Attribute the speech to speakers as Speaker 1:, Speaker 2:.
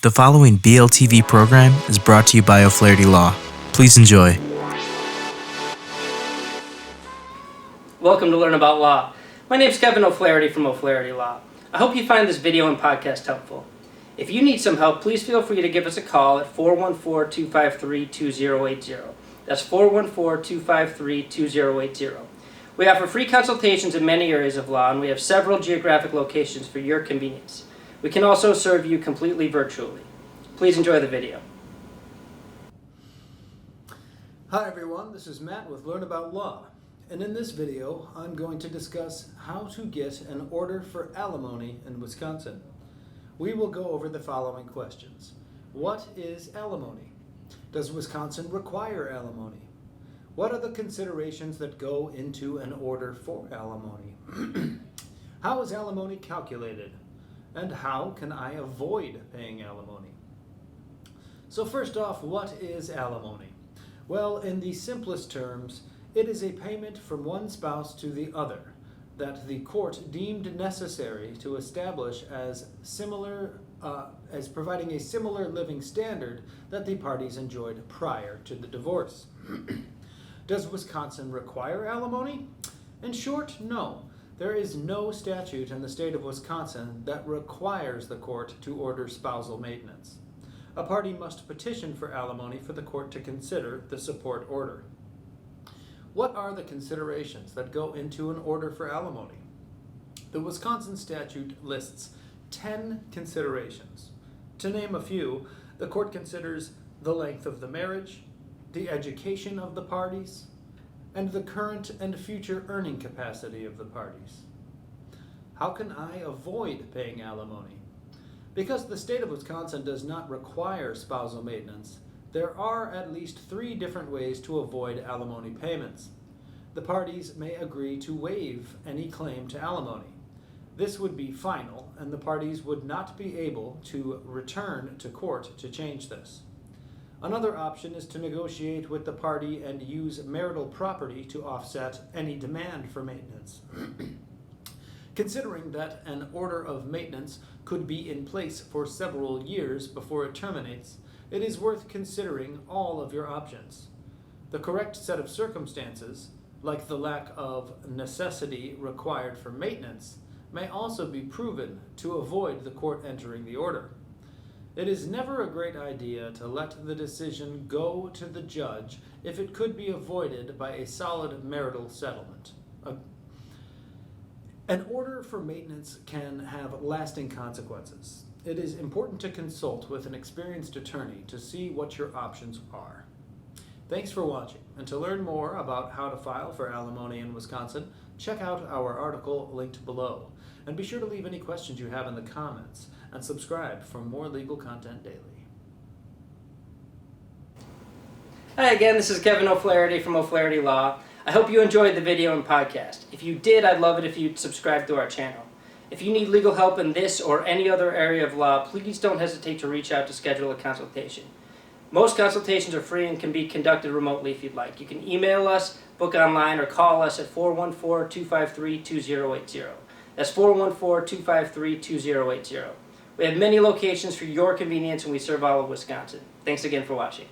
Speaker 1: The following BLTV program is brought to you by O'Flaherty Law. Please enjoy.
Speaker 2: Welcome to Learn About Law. My name is Kevin O'Flaherty from O'Flaherty Law. I hope you find this video and podcast helpful. If you need some help, please feel free to give us a call at 414-253-2080. That's 414-253-2080. We offer free consultations in many areas of law, and we have several geographic locations for your convenience. We can also serve you completely virtually. Please enjoy the video.
Speaker 3: Hi everyone, this is Matt with Learn About Law, and in this video I'm going to discuss how to get an order for alimony in Wisconsin. We will go over the following questions. What is alimony? Does Wisconsin require alimony? What are the considerations that go into an order for alimony? How is alimony calculated? And how can I avoid paying alimony? So first off, what is alimony? Well, in the simplest terms, it is a payment from one spouse to the other that the court deemed necessary to establish as providing a similar living standard that the parties enjoyed prior to the divorce. Does Wisconsin require alimony? In short, no. There is no statute in the state of Wisconsin that requires the court to order spousal maintenance. A party must petition for alimony for the court to consider the support order. What are the considerations that go into an order for alimony? The Wisconsin statute lists 10 considerations. To name a few, the court considers the length of the marriage, the education of the parties, and the current and future earning capacity of the parties. How can I avoid paying alimony? Because the state of Wisconsin does not require spousal maintenance, there are at least 3 different ways to avoid alimony payments. The parties may agree to waive any claim to alimony. This would be final, and the parties would not be able to return to court to change this. Another option is to negotiate with the party and use marital property to offset any demand for maintenance. Considering that an order of maintenance could be in place for several years before it terminates, it is worth considering all of your options. The correct set of circumstances, like the lack of necessity required for maintenance, may also be proven to avoid the court entering the order. It is never a great idea to let the decision go to the judge if it could be avoided by a solid marital settlement. An order for maintenance can have lasting consequences. It is important to consult with an experienced attorney to see what your options are. Thanks for watching, and to learn more about how to file for alimony in Wisconsin, check out our article linked below. And be sure to leave any questions you have in the comments, and subscribe for more legal content daily.
Speaker 2: Hi again, this is Kevin O'Flaherty from O'Flaherty Law. I hope you enjoyed the video and podcast. If you did, I'd love it if you'd subscribe to our channel. If you need legal help in this or any other area of law, please don't hesitate to reach out to schedule a consultation. Most consultations are free and can be conducted remotely if you'd like. You can email us, book online, or call us at 414-253-2080. That's 414-253-2080. We have many locations for your convenience, and we serve all of Wisconsin. Thanks again for watching.